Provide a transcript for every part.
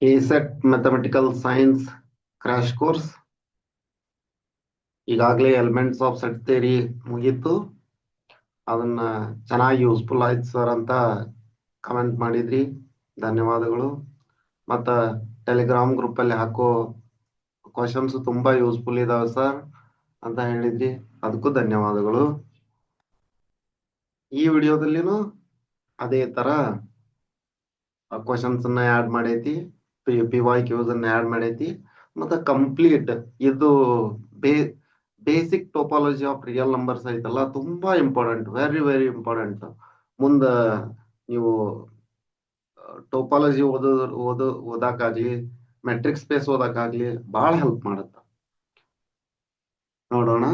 KSET mathematical science crash course ಈಗಾಗಲೇ elements of set theory ಮುಗೀತು. ಅದನ್ನ ಚೆನ್ನಾಗಿ ಯೂಸ್ಫುಲ್ ಆಯ್ತು ಸರ್ ಅಂತ ಕಮೆಂಟ್ ಮಾಡಿದ್ರಿ, ಧನ್ಯವಾದಗಳು. ಮತ್ತ ಟೆಲಿಗ್ರಾಮ್ ಗ್ರೂಪ್ ಅಲ್ಲಿ ಹಾಕೋ ಕ್ವಶನ್ಸ್ ತುಂಬಾ ಯೂಸ್ಫುಲ್ ಇದಾವೆ ಸರ್ ಅಂತ ಹೇಳಿದ್ರಿ, ಅದಕ್ಕೂ ಧನ್ಯವಾದಗಳು. ಈ ವಿಡಿಯೋದಲ್ಲಿನೂ ಅದೇ ತರ ಕ್ವಶನ್ಸ್ ಅನ್ನ ಆಡ್ ಮಾಡೈತಿ, PYQs ಅನ್ನ ಆಡ್ ಮಾಡೈತಿ. ಮತ್ತೆ ಕಂಪ್ಲೀಟ್ ಇದು basic topology of real numbers ಐತಲ್ಲ, ತುಂಬಾ ಇಂಪಾರ್ಟೆಂಟ್, ವೆರಿ ವೆರಿ ಇಂಪಾರ್ಟೆಂಟ್. ಮುಂದ ನೀವು ಟೋಪಾಲಜಿ ಓದಾಕಾಗ್ಲಿ, ಮೆಟ್ರಿಕ್ ಸ್ಪೇಸ್ ಓದಾಕಾಗ್ಲಿ ಬಹಳ ಹೆಲ್ಪ್ ಮಾಡುತ್ತ. ನೋಡೋಣ.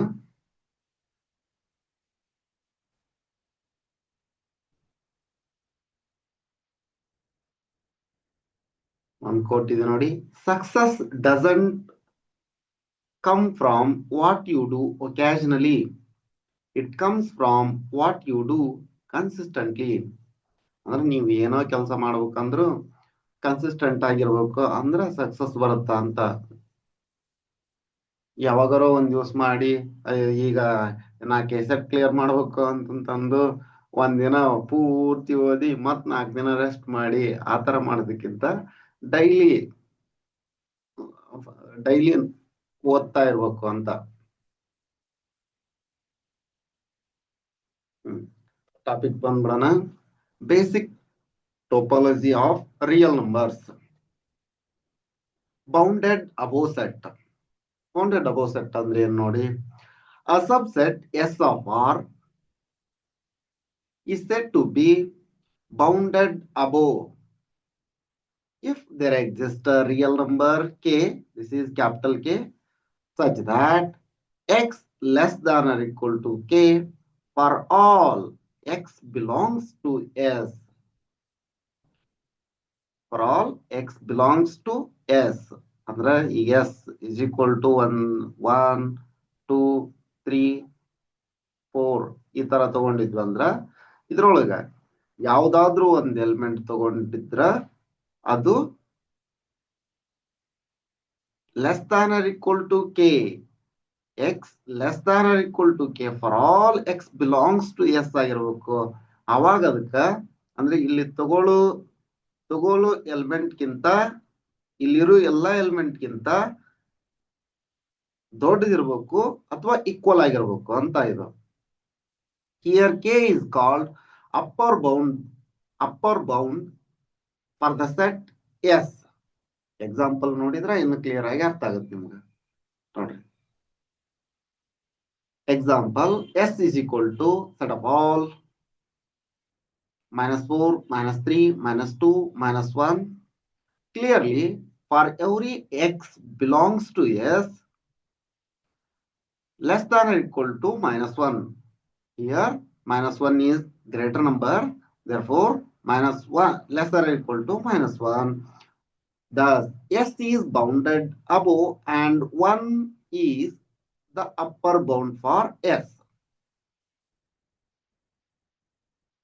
ಒಂದ್ ಕೋಟ್ ಇದೆ ನೋಡಿ. Success doesn't come from what you do occasionally. It comes from what you do consistently. ಅಂದ್ರೆ ನೀವು ಏನೋ ಕೆಲಸ ಮಾಡ್ಬೇಕಂದ್ರು ಕನ್ಸಿಸ್ಟೆಂಟ್ ಆಗಿರ್ಬೇಕು, ಅಂದ್ರೆ ಸಕ್ಸಸ್ ಬರುತ್ತಾ ಅಂತ. ಯಾವಾಗಾರೋ ಒಂದ್ ದಿವಸ ಮಾಡಿ ಈಗ ನಾ ಕೆಸೆಟ್ ಕ್ಲಿಯರ್ ಮಾಡ್ಬೇಕು ಅಂತಂದು ಒಂದಿನ ಪೂರ್ತಿ ಓದಿ ಮತ್ 4 ದಿನ ರೆಸ್ಟ್ ಮಾಡಿ ಆತರ ಮಾಡೋದಕ್ಕಿಂತ ಡೈಲಿ ಓದ್ತಾ ಇರ್ಬೇಕು ಅಂತ. ಟಾಪಿಕ್ ಬಂದ್ಬಿಡೋಣ. Basic topology of real numbers. Bounded above set. Bounded above set ಅಂದ್ರೆ ಏನ್ ನೋಡಿ. A subset S of R is said to be bounded above if there exists a real number K, this is capital K, such that X less than or equal to K for all X belongs to S. For all X belongs to S. ಅಂದ್ರೆ S is equal to 1, 2, 3, 4 ಈ ತರ ತಗೊಂಡಿದ್ವಿ ಅಂದ್ರ ಇದ್ರೊಳಗ ಯಾವ್ದಾದ್ರೂ ಒಂದ್ element ತಗೊಂಡಿದ್ರ ಅದು less than or equal to K, X less than or equal to K for all X belongs to S ಆಗಿರ್ಬೇಕು. ಅವಾಗ ಅದಕ್ಕ ಅಂದ್ರೆ ಇಲ್ಲಿ ತಗೊಳ್ಳೋ ಎಲಿಮೆಂಟ್ ಗಿಂತ ಇಲ್ಲಿರೋ ಎಲ್ಲಾ ಎಲಿಮೆಂಟ್ ಗಿಂತ ದೊಡ್ಡದಿರ್ಬೇಕು ಅಥವಾ ಈಕ್ವಲ್ ಆಗಿರ್ಬೇಕು ಅಂತ ಇದು. Here K is called upper bound for the set S. Example ನೋಡಿದ್ರೆ ಇನ್ನು ಕ್ಲಿಯರ್ ಆಗಿ ಅರ್ಥ ಆಗುತ್ತೆ ನಿಮ್ಗೆ. ನೋಡ್ರಿ, example S is equal to set of all -4, -3, -2, -1. Clearly, for every X belongs to S less than or equal to -1. Here -1 is greater number, therefore -1 less than or equal to -1. Thus S is bounded above and 1 is the upper bound for S.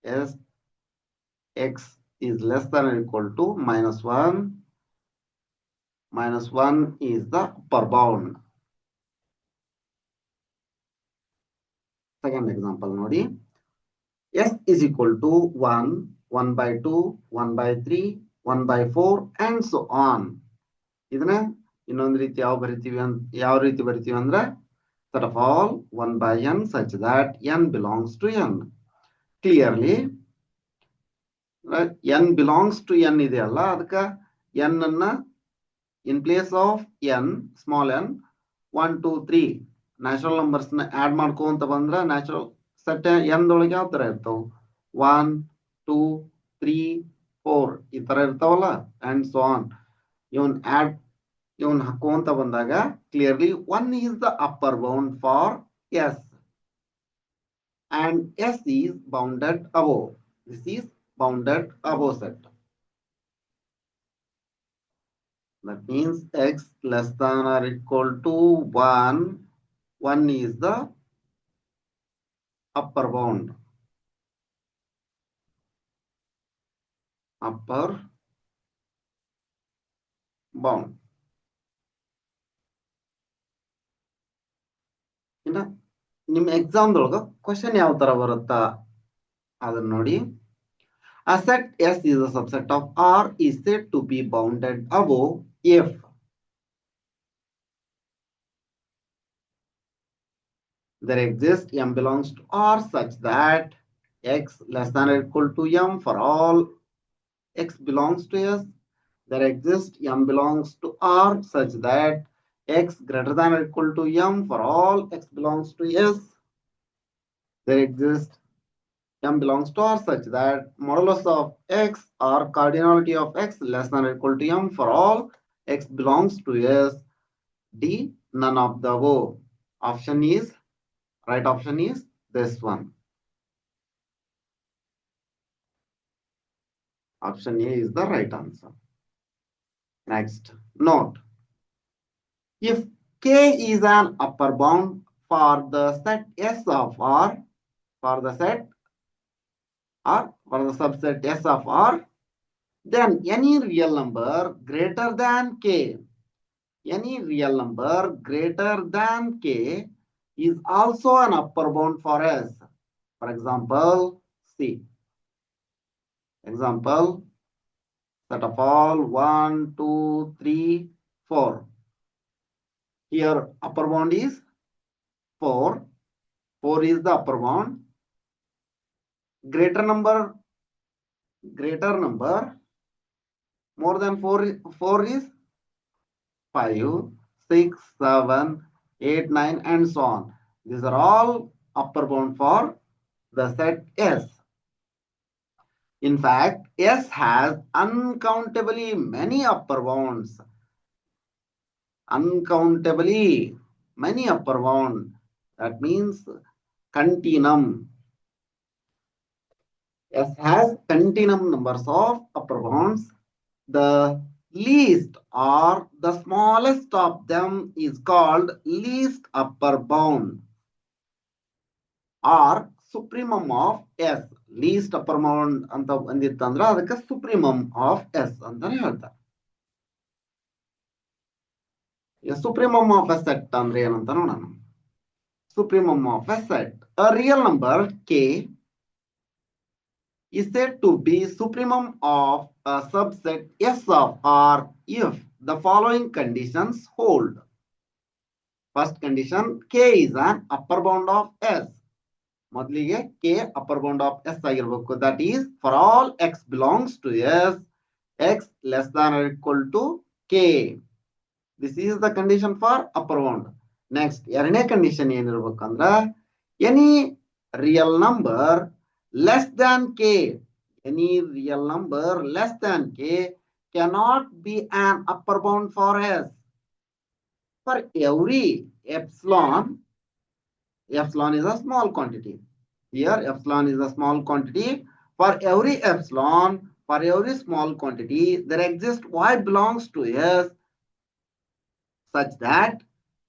S X is less than or equal to -1. -1 is the upper bound. Second example ನೋಡಿ. S is equal to 1, 1/2, 1/3, 1/4 and so on. ಇದನ್ನ ಇನ್ನೊಂದು ರೀತಿ ಯಾವ ರೀತಿ ಬರಿತೀವಿ ಅಂದ್ರೆ set of all 1/n such that n belongs to n. Clearly n belongs to n ಇದೆಯಲ್ಲ, ಅದಕ್ಕೆ n ಅನ್ನ in place of n small n 1 2 3 natural numbers ನ ಆಡ್ ಮಾಡ್ಕೊಂತ ಬಂದ್ರ ನ್ಯಾಚುರಲ್ ಸೆಟ್ n ದೊಳಗೆ ಯಾವ ತರ ಇರ್ತಾವ 1 2 3 4 ಈ ತರ ಇರ್ತಾವಲ್ಲ ಅಂಡ್ ಸೋ ಆನ್. ಇವನ್ ಹಾಕೊಂತ ಬಂದಾಗ clearly 1 is the upper bound for S and S is bounded above. This is bounded above set. That means X less than or equal to 1. 1 is the upper bound. Upper bound. ಇನ್ನ ನಿಮ್ಮ ಎಕ್ಸಾಮ್ದೊಳಗ question ಯಾವ ತರ ಬರುತ್ತಾ ಅದನ್ನ ನೋಡಿ. A set S is a subset of R is said to be bounded above if there exists M belongs to R such that X less than or equal to M for all X belongs to S. There exists M belongs to R such that X greater than or equal to M for all X belongs to S. There exists M belongs to R such that modulus of X or cardinality of X less than or equal to M for all X belongs to S. D. None of the above. Right option is this one. Option A is the right answer. Next, note. If K is an upper bound for the set S of R, for the subset S of R, then any real number greater than K is also an upper bound for S. For example, see. Example, set of all 1, 2, 3, 4. Here upper bound is 4. 4 is the upper bound. Greater number more than 4 is 5, 6, 7, 8, 9 and so on. These are all upper bound for the set S. In fact, S has uncountably many upper bounds. That means continuum. S has continuum numbers of upper bounds. The least or the smallest of them is called least upper bound or supremum of S. Least upper bound ಅಂತ ಬಂದಿತ್ತಂದ್ರೆ ಅದಕ್ಕೆ supremum of S ಅಂತಾನೆ ಹೇಳ್ತಾರೆ. Supremum of a set ಅಂದ್ರೆ ಏನಂತ ನೋಡೋಣ. Supremum of a set. A real number K is said to be supremum of a subset S of R if the following conditions hold. First condition, K is an upper bound of S. ಮೊದಲಿಗೆ K upper bound of S ಆಗಿರಬೇಕು. That is, for all X belongs to S, X less than or equal to K. This is the condition for upper bound. Next, ಎರಡನೇ condition ಏನಿರಬೇಕಂದ್ರ any real number less than K. Any real number less than K cannot be an upper bound for S. For every epsilon is a small quantity. Here epsilon is a small quantity. For every epsilon, for every small quantity, there exists Y belongs to S such that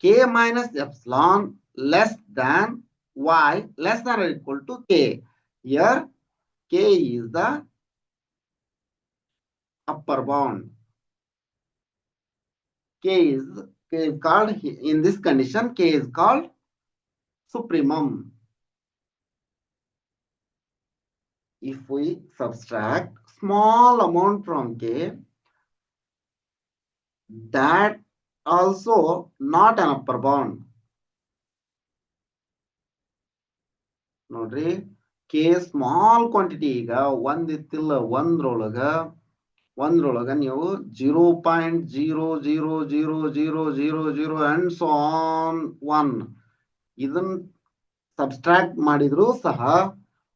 K minus epsilon less than Y less than or equal to K. Here K is the upper bound. K is called, in this condition, K is called supremum. If we subtract small amount from K, that also not an upper bound. ನೋಡ್ರಿ, K small quantity ಈಗ ಒಂದಿತ್ತಿಲ್ಲ ಒಂದ್ರೊಳಗ ನೀವು 0.0000000 and so on 1 ಇದನ್ನ subtract ಮಾಡಿದ್ರು ಸಹ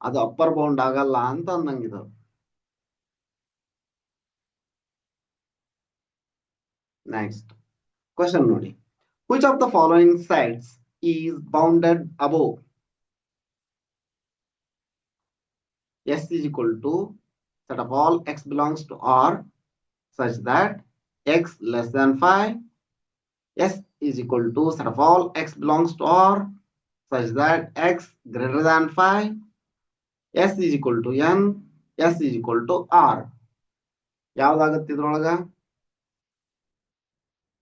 ಅದು upper bound ಆಗಲ್ಲ ಅಂತ ಅಂದಂಗಿದ. Next question ನೋಡಿ. Which of the following sets is bounded above? S is equal to set of all X belongs to R such that X less than 5. S is equal to set of all X belongs to R such that X greater than 5. S is equal to N. S is equal to R. ಯಾವ್ದಾಗತ್ತೆ ಇದ್ರೊಳಗ?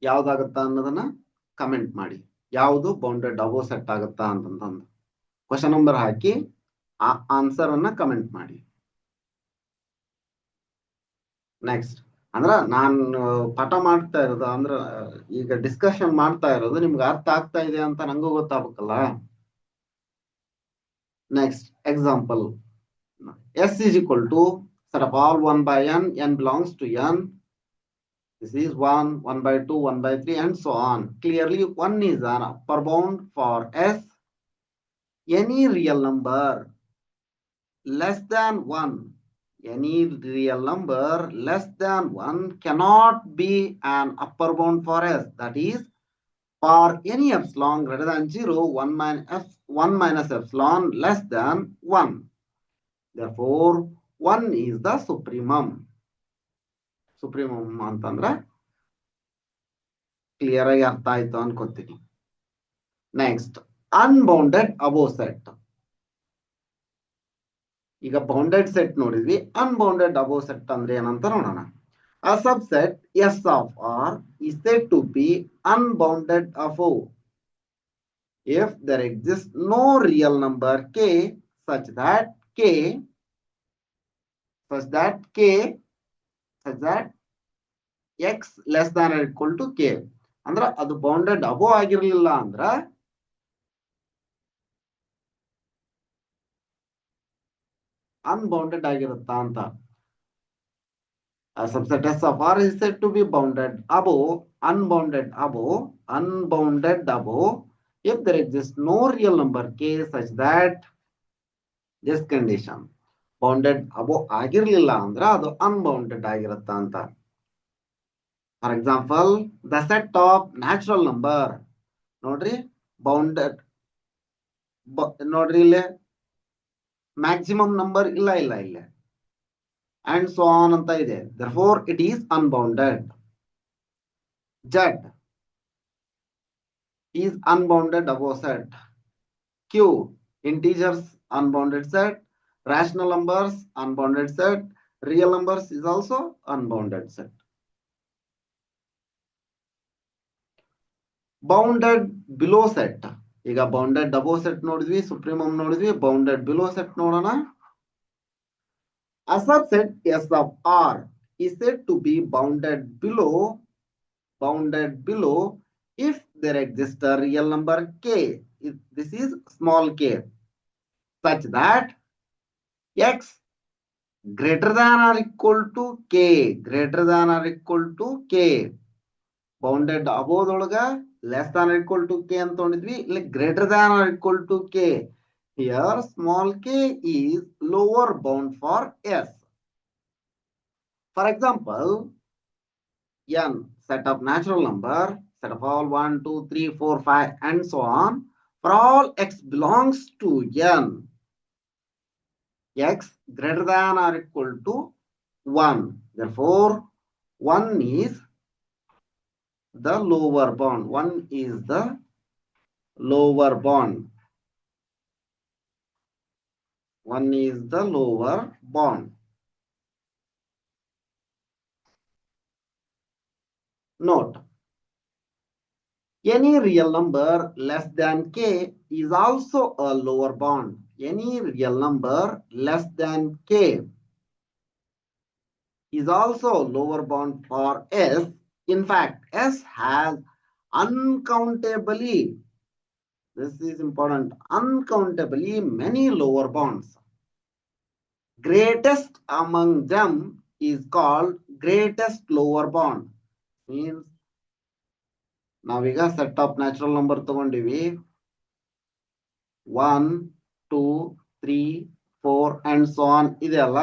ಯಾವ್ದಾಗತ್ತಾ ಅನ್ನೋದನ್ನ comment ಮಾಡಿ. ಯಾವುದು bounded ಅಬೋ set ಆಗುತ್ತಾ ಅಂತಂದು question number ಹಾಕಿ ಆ answer ಅನ್ನ comment ಮಾಡಿ. Next ಅಂದ್ರ ನಾನು ಪಾಠ ಮಾಡ್ತಾ ಇರೋದು ಅಂದ್ರ ಈಗ ಡಿಸ್ಕಷನ್ ಮಾಡ್ತಾ ಇರೋದು ನಿಮ್ಗೆ ಅರ್ಥ ಆಗ್ತಾ ಇದೆ ಅಂತ ನಂಗೂ ಗೊತ್ತಾಗಬೇಕಲ್ಲ. Next example, S is equal to set of all 1 by n belongs to n. This is 1, 1 by 2, 1 by 3 and so on. Clearly 1 is an upper bound for S. Any real number less than 1, any real number less than 1 cannot be an upper bound for S. That is, for any epsilon greater than 0, 1 minus epsilon less than 1. Therefore, 1 is the supremum. Supremum ಅಂತಂದ್ರೆ clear ಆಗಿ ಅರ್ಥ ಆಯ್ತು ಅನ್ಕೋತೀನಿ. Next unbounded ಅಬೋ set. ಈಗ bounded set ನೋಡಿದ್ವಿ, unbounded ಅಬೋ set ಅಂದ್ರೆ ಏನಂತ ನೋಡೋಣ. A subset S of R is said to be unbounded above if there exists no real number k such that x less than or equal to k. ಅಂದ್ರ ಅದು bounded ಅಬೋ ಆಗಿರ್ಲಿಲ್ಲ ಅಂದ್ರ unbounded ಆಗಿರುತ್ತಾ ಅಂತ. A subset S of R is said to be unbounded above if there exists no real number k such that this condition bounded above ಆಗಿರ್ಲಿಲ್ಲ ಅಂದ್ರ ಅದು unbounded ಆಗಿರುತ್ತಾ ಅಂತ. For example, the set of natural number ನೋಡ್ರಿ, bounded ನೋಡ್ರಿ, ಇಲ್ಲೇ maximum number ಇಲ್ಲ ಇಲ್ಲೇ and so on ಅಂತ ಇದೆ. Therefore it is unbounded. Z is unbounded above set. Q, integers unbounded set, rational numbers unbounded set, real numbers is also unbounded set. Bounded below set. ಈಗ bounded above set ನೋಡಿದ್ವಿ, ಸುಪ್ರೀಮಮ್ ನೋಡಿದ್ವಿ, bounded below set ನೋಡೋಣ. A subset S of R is said to be bounded below if there exists a real number k. This is small k such that x greater than or equal to k. Bounded above ಒಳಗ less than or equal to k ಅಂತ ನೋಡಿದ್ವಿ, ಇಲ್ಲಿ greater than or equal to k. Here small k is lower bound for S. For example, n, set of natural number, set of all 1, 2, 3, 4, 5 and so on. For all x belongs to n, x greater than or equal to 1. Therefore, 1 is the lower bound. 1 is the lower bound. 1 is the lower bound. Note, any real number less than k is also a lower bound. Any real number less than k is also a lower bound for S. In fact, S has uncountably, this is important, uncountably many lower bounds. Greatest among them is called greatest lower bound. Means ನಾವೀಗ set of natural number ತಗೊಂಡಿವಿ, 1, 2, 3, 4 and so on ಇದೆ ಅಲ್ಲ.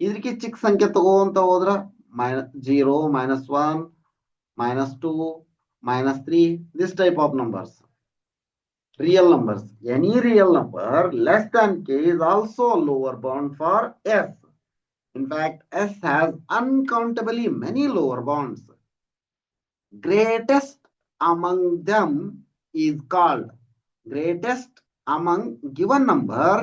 ಇದಕ್ಕೆ ಚಿಕ್ಕ ಸಂಖ್ಯೆ ತಗೋಂತ ಹೋದ್ರ -0, -1, -2, -3, this type of numbers. Real numbers, any real number less than k is also a lower bound for S. In fact, S has uncountably many lower bounds. Greatest among them is called, greatest among given number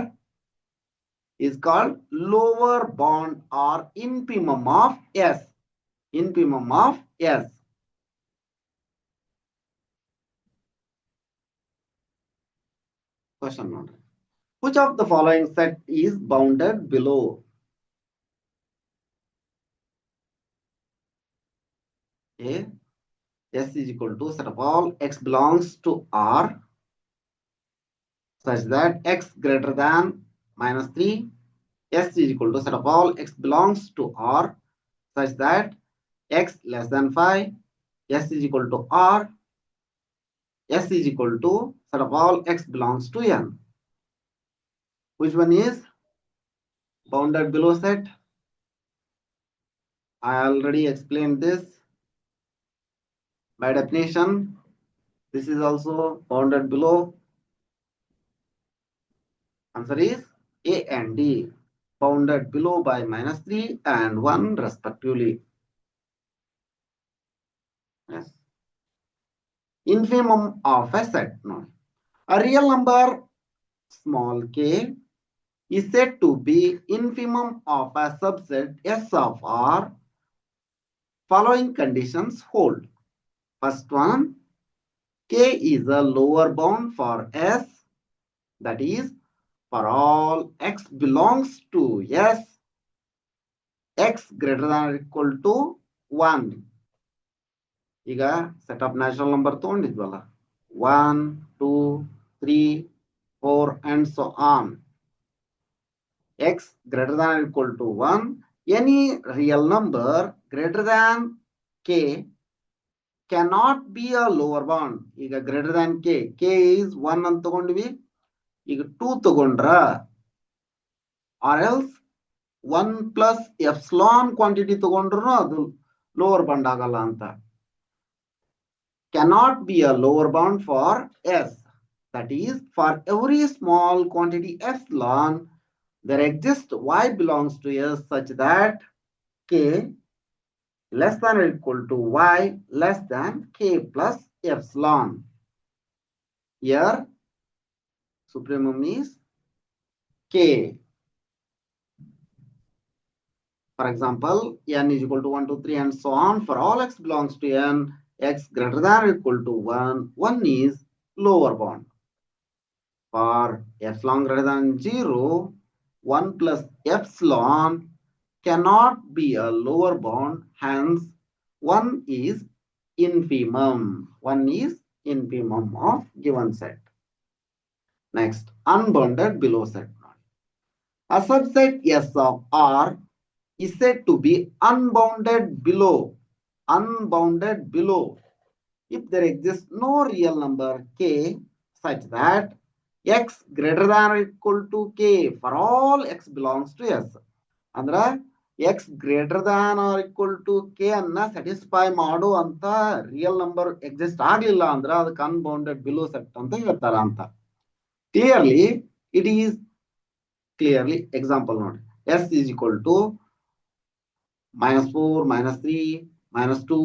is called lower bound or infimum of S. Infimum of S. Question note. Which of the following set is bounded below? A. S is equal to set of all x belongs to R such that x greater than minus 3. S is equal to set of all x belongs to R such that x less than 5. S is equal to R. S is equal to set of all x belongs to N. Which one is bounded below set? I already explained this. By definition, this is also bounded below. Answer is A and D, bounded below by minus 3 and 1 respectively. Yes. Infimum of a set. No. A real number small k is said to be infimum of a subset S of R. Following conditions hold. First one, k is a lower bound for S, that is, for all x belongs to S, x greater than or equal to 1. ಈಗ set of natural number ತಗೊಂಡಿದ್ವಲ್ಲ 1 2 3 4 and so on. X greater than or equal to 1. Any real number greater than k cannot be a lower bound. ಈಗ greater than k is 1 ಅಂತ ತಗೊಂಡ್ವಿ. ಈಗ 2 ತಗೊಂಡ್ರ or else 1 plus epsilon quantity ತಗೊಂಡ್ರು ಅದು lower bound ಆಗಲ್ಲ ಅಂತ. Cannot be a lower bound for S. That is, for every small quantity epsilon, there exists y belongs to S such that k less than or equal to y less than k plus epsilon. Here, supremum is k. For example, n is equal to 1, 2, 3 and so on. For all x belongs to n, x greater than or equal to 1, 1 is lower bound. For epsilon greater than 0, 1 plus epsilon cannot be a lower bound, hence 1 is infimum. 1 is infimum of given set. Next, unbounded below set. A subset S of R is said to be unbounded below. Unbounded below if there exists no real number k such that x greater than or equal to k for all x belongs to S. ಅಂದ್ರೆ x greater than or equal to k ಅನ್ನ satisfy ಮಾಡೋ ಅಂತ real number exist ಆಗ್ಲಿಲ್ಲ ಅಂದ್ರೆ ಅದಕ್ಕೆ unbounded below set ಅಂತ ಹೇಳ್ತಾರ ಅಂತ. Clearly it is clearly example ನೋಡಿ. S is equal to -4 -3 -2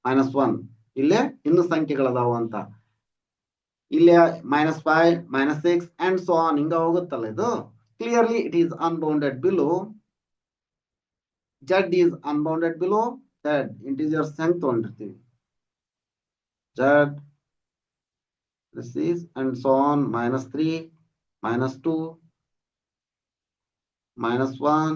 -1. ಇಲ್ಲೇ ಇನ್ನು ಸಂಖ್ಯೆಗಳದಾವ ಅಂತ. ಇಲ್ಲೇ -5 -6 and so on ಹಿಂಗ ಹೋಗುತ್ತಲ್ಲ ಇದು. Clearly it is unbounded below. Z is unbounded below. Z integers ಹೆಂಗ್ ತಗೊಂಡಿರ್ತೀವಿ. Z this is and so on -3 -2 -1